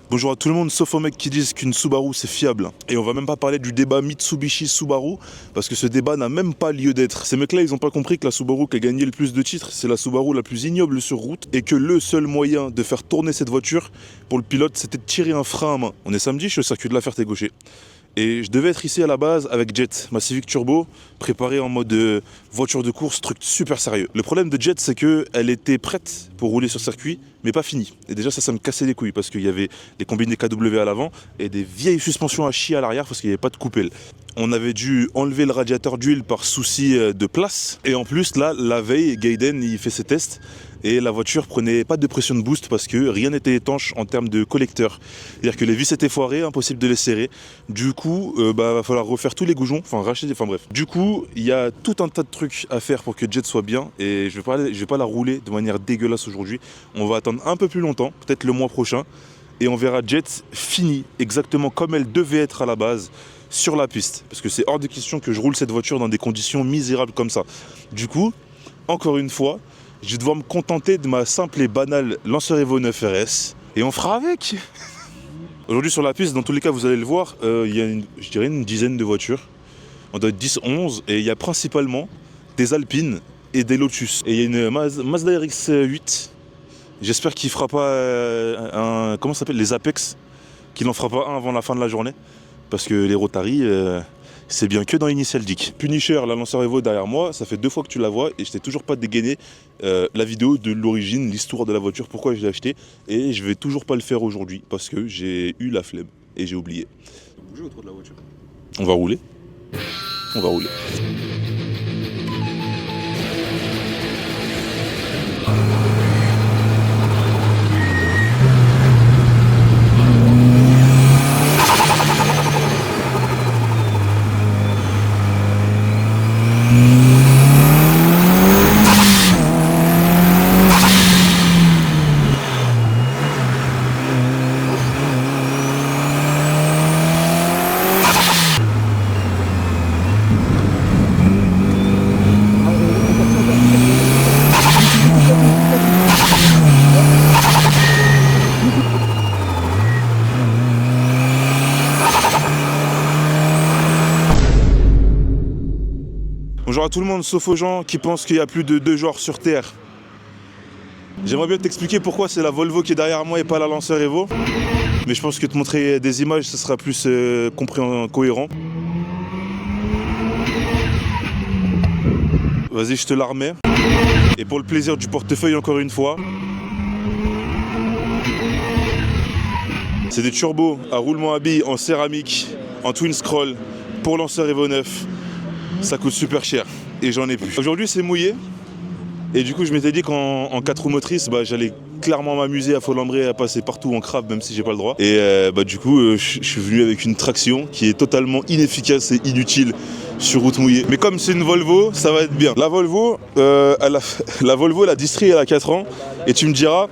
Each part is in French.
Bonjour à tout le monde, sauf aux mecs qui disent qu'une Subaru c'est fiable. Et on va même pas parler du débat Mitsubishi-Subaru, parce que ce débat n'a même pas lieu d'être. Ces mecs-là, ils ont pas compris que la Subaru qui a gagné le plus de titres, c'est la Subaru la plus ignoble sur route, et que le seul moyen de faire tourner cette voiture, pour le pilote, c'était de tirer un frein à main. On est samedi, je suis au circuit de la Ferté-Gaucher. Et je devais être ici à la base avec Jet, ma Civic Turbo, préparée en mode voiture de course, truc super sérieux. Le problème de Jet, c'est qu'elle était prête pour rouler sur circuit, mais pas finie. Et déjà ça me cassait les couilles, parce qu'il y avait des combinés KW à l'avant et des vieilles suspensions à chier à l'arrière, parce qu'il n'y avait pas de coupelle. On avait dû enlever le radiateur d'huile par souci de place. Et en plus, là, la veille, Gaiden, il fait ses tests. Et la voiture prenait pas de pression de boost parce que rien n'était étanche en termes de collecteur. C'est-à-dire que les vis étaient foirées, impossible de les serrer. Du coup, va falloir refaire tous les goujons, racheter, bref. Du coup, il y a tout un tas de trucs à faire pour que Jet soit bien. Et je vais pas la rouler de manière dégueulasse aujourd'hui. On va attendre un peu plus longtemps, peut-être le mois prochain. Et on verra Jet fini exactement comme elle devait être à la base sur la piste. Parce que c'est hors de question que je roule cette voiture dans des conditions misérables comme ça. Du coup, encore une fois, je vais devoir me contenter de ma simple et banale Lancer Evo 9 RS. Et on fera avec. Aujourd'hui sur la piste, dans tous les cas, vous allez le voir, il y a je dirais une dizaine de voitures. On doit être 10, 11. Et il y a principalement des Alpines et des Lotus. Et il y a une Mazda RX-8. J'espère qu'il ne fera pas comment ça s'appelle, les Apex. Qu'il n'en fera pas un avant la fin de la journée. Parce que les Rotary... c'est bien que dans Initial D. Punisher, la Lancer Evo derrière moi, ça fait 2 fois que tu la vois et je t'ai toujours pas dégainé la vidéo de l'origine, l'histoire de la voiture, pourquoi je l'ai achetée. Et je vais toujours pas le faire aujourd'hui parce que j'ai eu la flemme et j'ai oublié. On va bouger autour de la voiture. On va rouler. On va rouler. Bonjour à tout le monde, sauf aux gens qui pensent qu'il y a plus de 2 genres sur Terre. J'aimerais bien t'expliquer pourquoi c'est la Volvo qui est derrière moi et pas la Lancer Evo. Mais je pense que te montrer des images, ça sera plus cohérent. Vas-y, je te la remets. Et pour le plaisir du portefeuille, encore une fois. C'est des turbos à roulement à billes en céramique, en twin scroll, pour Lancer Evo 9. Ça coûte super cher et j'en ai plus. Aujourd'hui c'est mouillé et du coup je m'étais dit qu'en 4 roues motrices j'allais clairement m'amuser à Folembray à passer partout en crabe même si j'ai pas le droit. Et du coup je suis venu avec une traction qui est totalement inefficace et inutile sur route mouillée. Mais comme c'est une Volvo, ça va être bien. La Volvo, la distri elle a 4 ans et tu me diras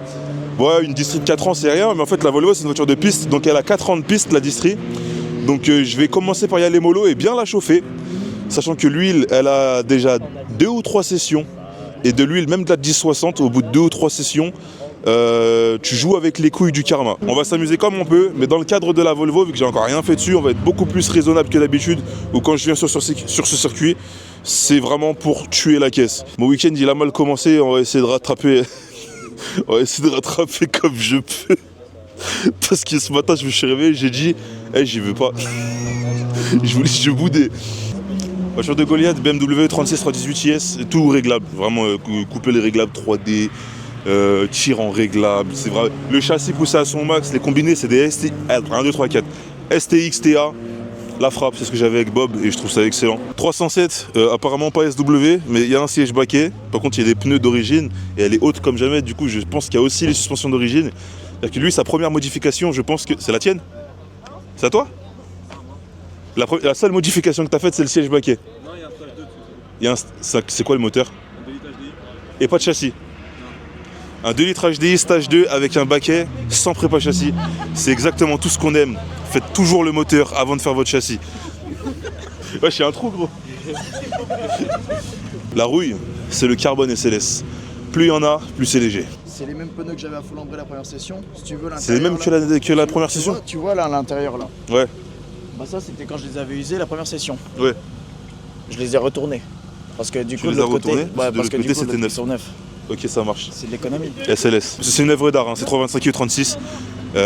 ouais une distri de 4 ans c'est rien, mais en fait la Volvo c'est une voiture de piste donc elle a 4 ans de piste la distri. Donc je vais commencer par y aller mollo et bien la chauffer. Sachant que l'huile, elle a déjà 2 ou 3 sessions. Et de l'huile, même de la 1060, au bout de 2 ou 3 sessions, tu joues avec les couilles du karma. On va s'amuser comme on peut, mais dans le cadre de la Volvo, vu que j'ai encore rien fait dessus, on va être beaucoup plus raisonnable que d'habitude. Ou quand je viens sur ce circuit, c'est vraiment pour tuer la caisse. Mon week-end, il a mal commencé, on va essayer de rattraper. On va essayer de rattraper comme je peux. Parce que ce matin, je me suis réveillé, j'ai dit, j'y veux pas. je boudais. Voiture de Goliath, BMW 36 IS, tout réglable, vraiment couper les réglables 3D, tir en réglable, c'est vrai. Le châssis poussé à son max, les combinés c'est des 1, 2, 3, 4, STX TA, la frappe, c'est ce que j'avais avec Bob et je trouve ça excellent. 307, apparemment pas SW, mais il y a un siège baquet, par contre il y a des pneus d'origine et elle est haute comme jamais, du coup je pense qu'il y a aussi les suspensions d'origine. C'est-à-dire que lui, sa première modification, je pense que... C'est la tienne? C'est à toi? La seule modification que tu as faite, c'est le siège baquet. Non, il y a un stage 2 dessus. C'est quoi le moteur? Un 2 litres HDI. Et pas de châssis? Non. Un 2 litres HDI stage 2 avec un baquet sans prépa châssis. C'est exactement tout ce qu'on aime. Faites toujours le moteur avant de faire votre châssis. Ouais, j'ai un trou gros. La rouille, c'est le carbone SLS. plus il y en a, plus c'est léger. C'est les mêmes pneus que j'avais à Foulambray la première session. Si tu veux l'intérieur. C'est les mêmes que la première session? Tu vois là à l'intérieur là. Ouais. Bah ça c'était quand je les avais usés la première session. Ouais. Je les ai retournés. Parce que du Tu coup les de as l'autre côté, retournés, parce que de l'autre côté, c'était neuf. Ils sont neufs. Ok, ça marche. C'est de l'économie. SLS. C'est une œuvre d'art, hein. C'est 325 E36.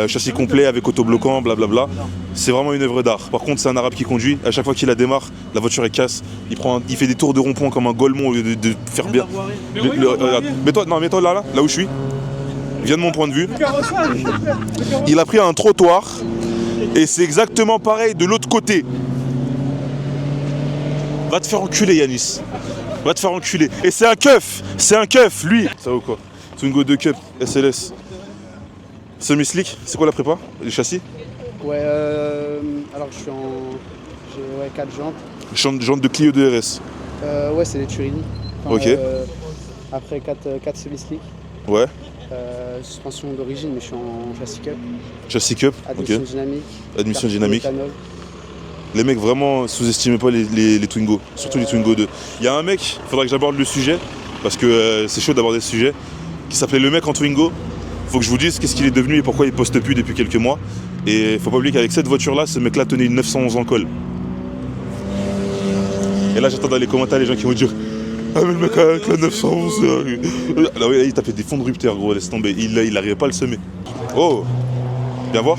Châssis complet avec autobloquant, blablabla. C'est vraiment une œuvre d'art. Par contre, c'est un arabe qui conduit. À chaque fois qu'il la démarre, la voiture est casse. Il fait des tours de rond-point comme un golemon au lieu de faire bien. Regarde. Mets-toi là où je suis. Viens de mon point de vue. Il a pris un trottoir et c'est exactement pareil de l'autre côté. Va te faire enculer, Yanis. Va te faire enculer. Et c'est un keuf, lui. Ça va ou quoi? Twingo 2 Cup, SLS. Semi-slick, c'est quoi la prépa? Les châssis? Ouais, alors je suis j'ai 4 jantes. Jantes de Clio 2 RS. Ouais, c'est des Turini. Enfin, Ok. Après 4 semi-slick. Ouais. Suspension d'origine, mais je suis en châssis cup. Châssis Cup, Admission ok. dynamique. Admission carte dynamique. méthanol. Les mecs, vraiment, sous-estimez pas les Twingo. Surtout les Twingo 2. Il y a un mec, il faudra que j'aborde le sujet, parce que c'est chaud d'aborder ce sujet, qui s'appelait Le Mec en Twingo. Faut que je vous dise qu'est-ce qu'il est devenu et pourquoi il poste plus depuis quelques mois. Et faut pas oublier qu'avec cette voiture-là, ce mec-là tenait une 911 en colle. Et là, j'attends dans les commentaires les gens qui vont dire ah mais le mec avec la 911 là, oui, là, il tapait des fonds de rupture, gros, laisse tomber. Il arrivait pas à le semer. Oh, viens voir.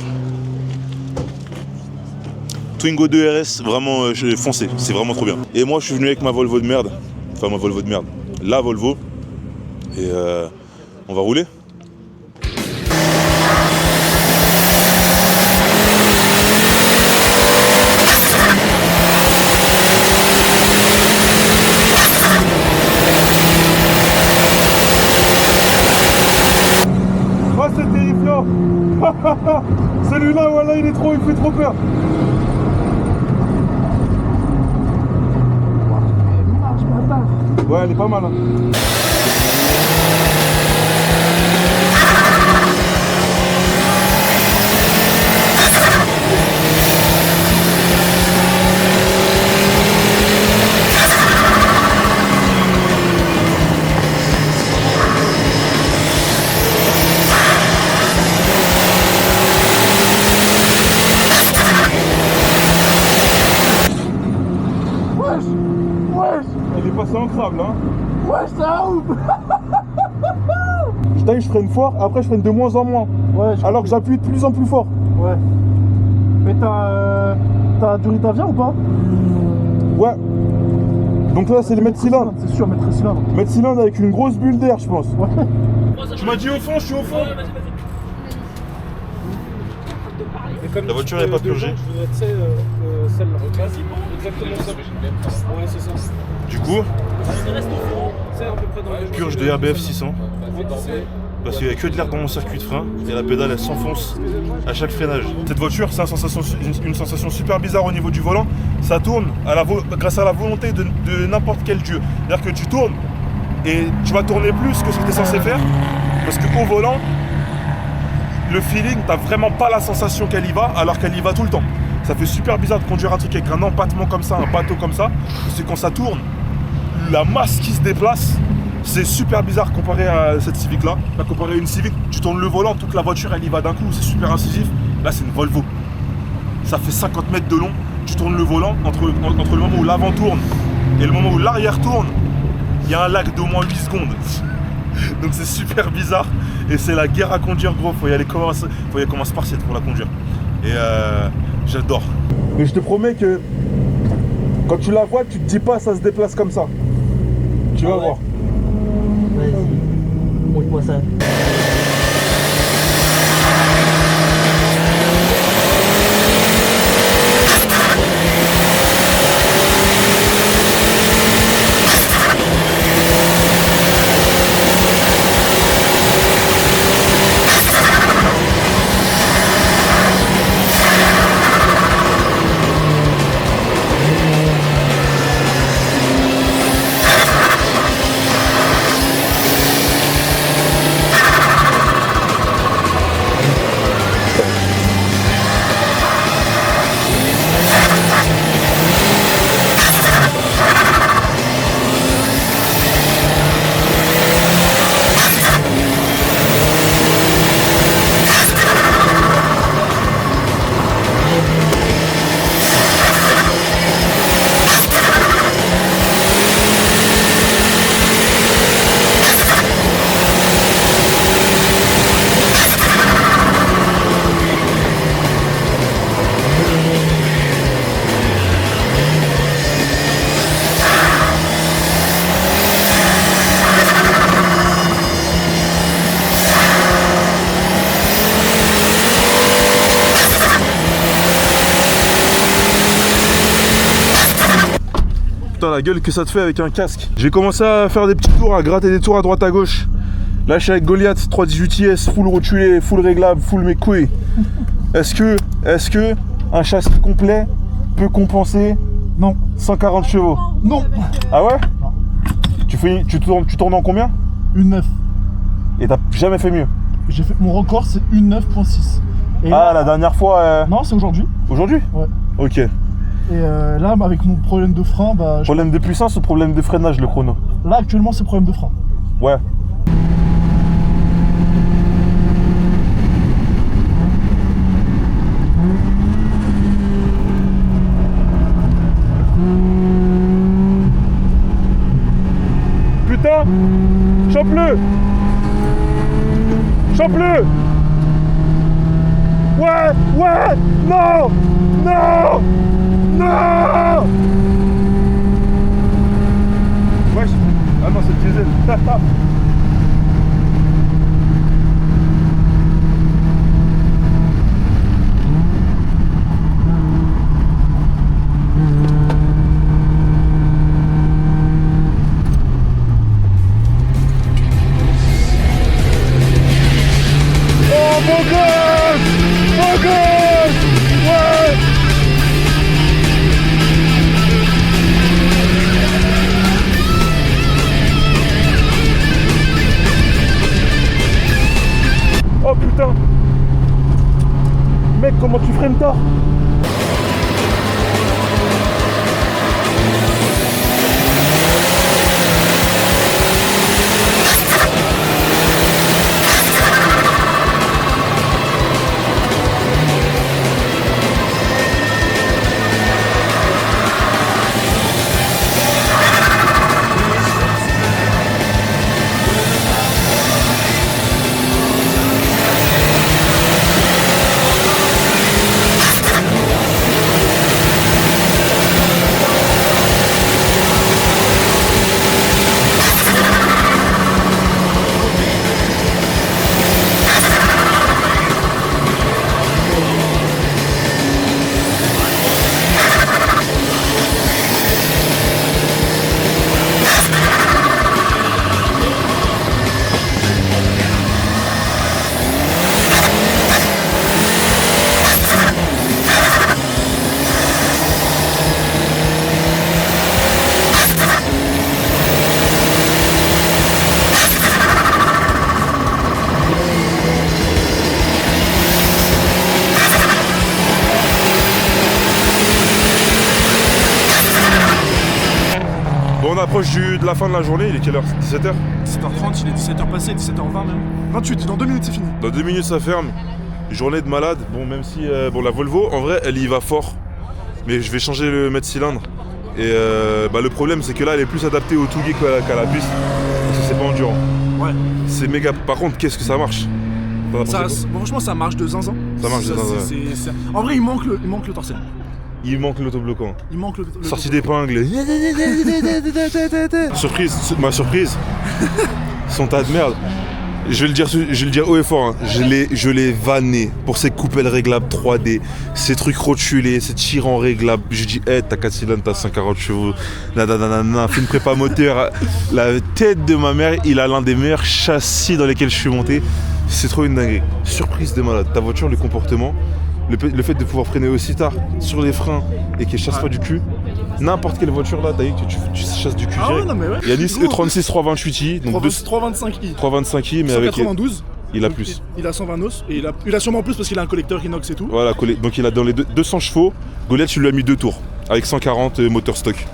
Twingo 2 RS, vraiment foncé, c'est vraiment trop bien. Et moi je suis venu avec ma Volvo de merde. Enfin ma Volvo de merde. La Volvo. Et on va rouler. Oh c'est terrifiant. Celui-là voilà il fait trop peur. Ouais elle est pas mal hein. Il est passé en crable hein. Ouais, ça ouf. Je freine fort, après je freine de moins en moins. Ouais, Alors que j'appuie de plus en plus fort. ouais. Mais t'as duré ta vie ou pas? Ouais. Donc là c'est le mètre cylindre. C'est sûr, mettre cylindre. Mètre cylindre avec une grosse bulle d'air je pense. Ouais. Tu m'as dit au fond, je suis au fond. La voiture n'est pas purgée. Je voudrais, tu sais, celle exactement ça. Ouais, c'est ça. Du coup, C'est à peu près dans les purge de RBF 600. Parce qu'il n'y a que de l'air dans mon circuit de frein et la pédale elle s'enfonce à chaque freinage. Cette voiture, c'est une sensation super bizarre au niveau du volant. Ça tourne grâce à la volonté de n'importe quel dieu. C'est-à-dire que tu tournes et tu vas tourner plus que ce que tu es censé faire. Parce qu'au volant, le feeling, t'as vraiment pas la sensation qu'elle y va alors qu'elle y va tout le temps. Ça fait super bizarre de conduire un truc avec un empattement comme ça, un bateau comme ça. C'est quand ça tourne, la masse qui se déplace, c'est super bizarre comparé à cette Civic là. Là, comparé à une Civic, tu tournes le volant, toute la voiture elle y va d'un coup, c'est super incisif. Là c'est une Volvo. Ça fait 50 mètres de long, tu tournes le volant, entre le moment où l'avant tourne et le moment où l'arrière tourne, il y a un lag d'au moins 8 secondes. Donc c'est super bizarre et c'est la guerre à conduire gros, faut y aller comme un Spartiate pour la conduire. Et j'adore. Mais je te promets que quand tu la vois, tu te dis pas ça se déplace comme ça. Tu vas voir. Vas-y, montre-moi ça. Putain, la gueule que ça te fait avec un casque. J'ai commencé à faire des petits tours, à gratter des tours à droite à gauche. Là, je suis avec Goliath, 318 IS, full rotulé, full réglable, full mes couilles. Est-ce que un châssis complet peut compenser Non. 140 chevaux? Non. Ah ouais? Tu tournes en combien? Une 9. Et t'as jamais fait mieux? J'ai fait mon record, c'est une 9.6. Et Ah, là- la dernière fois. Non, c'est aujourd'hui. Aujourd'hui? Ouais. Ok. Et là, avec mon problème de frein, bah, Problème de puissance ou problème de freinage, le chrono? là actuellement, c'est problème de frein. Ouais. Putain! Chope-le! Chope-le! Ouais! Ouais! Non! Non! Non! Wesh! Ah non, c'est le diesel! Oh mon gosse! Mon gosse! Ouais! Oh putain! Mec, comment tu freines tard? Bon, on approche de la fin de la journée, il est quelle heure? 17h? 17h30, il est 17h passé, 17h20 même. 28, dans 2 minutes, c'est fini. Dans 2 minutes ça ferme. Journée de malade. Bon, même si bon, la Volvo, en vrai, elle y va fort. Mais je vais changer le mètre cylindre. Et le problème, c'est que là, elle est plus adaptée au Touguet qu'à la piste. Parce que c'est pas endurant. Ouais. C'est méga. Par contre, qu'est-ce que ça marche? T'en as pensé quoi? Bon, franchement, ça marche de zinzin. Ça marche de zinzin, En vrai, il manque le torsel. Il manque l'autobloquant. Il manque le Sortie d'épingle. Surprise, ma surprise. Son tas de merde. Je vais le dire haut et fort, hein. Je l'ai vanné pour ces coupelles réglables 3D, ces trucs rotulés, ces tirants réglables. Je dis, hey, t'as 4 cylindres, t'as 140 chevaux, nanana, fais une prépa moteur. La tête de ma mère, il a l'un des meilleurs châssis dans lesquels je suis monté. C'est trop une dinguerie. Surprise de malade. Ta voiture, le comportement, le fait de pouvoir freiner aussi tard sur les freins et qu'elle chasse pas du cul. N'importe quelle voiture là, t'as dit que tu chasses du cul. Ah ouais, non mais ouais. Yanis E36 328i, donc 325i. 325i, mais avec 192. il a plus. Il a 120 os et il a sûrement plus parce qu'il a un collecteur inox et tout. Voilà, donc il a dans les 200 chevaux. Goliath, tu lui as mis 2 tours avec 140 moteur stock.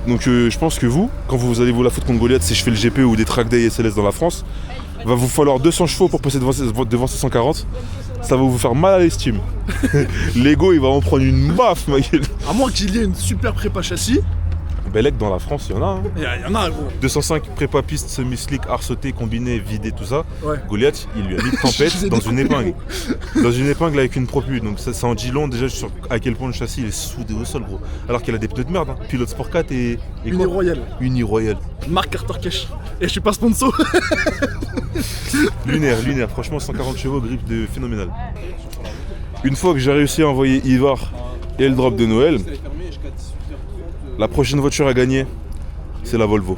Donc je pense que vous, quand vous allez vous la foutre contre Goliath, si je fais le GP ou des track day SLS dans la France, va vous falloir 200 chevaux pour passer devant ces 140. Ça va vous faire mal à l'estime. L'ego, il va en prendre une baffe, ma gueule. À moins qu'il y ait une super prépa châssis. Bellec, dans la France, il y en a. Hein. Il y en a gros. 205 prépa piste, semi-slick, arceauté, combiné, vidé, tout ça. Ouais. Goliath, il lui a mis Je tempête les ai dans une découpés, épingle. Dans une épingle avec une propu. Donc ça en dit long déjà sur à quel point le châssis il est soudé au sol, gros. Alors qu'il a des pneus de merde. Hein. Pilote Sport 4 et Uni Royal. Uniroyal. Marque Carter Cash. Et je suis pas sponsor. Lunaire. Franchement, 140 chevaux, grip de phénoménal. Une fois que j'ai réussi à envoyer Ivar et le drop de Noël, La prochaine voiture à gagner, c'est la Volvo.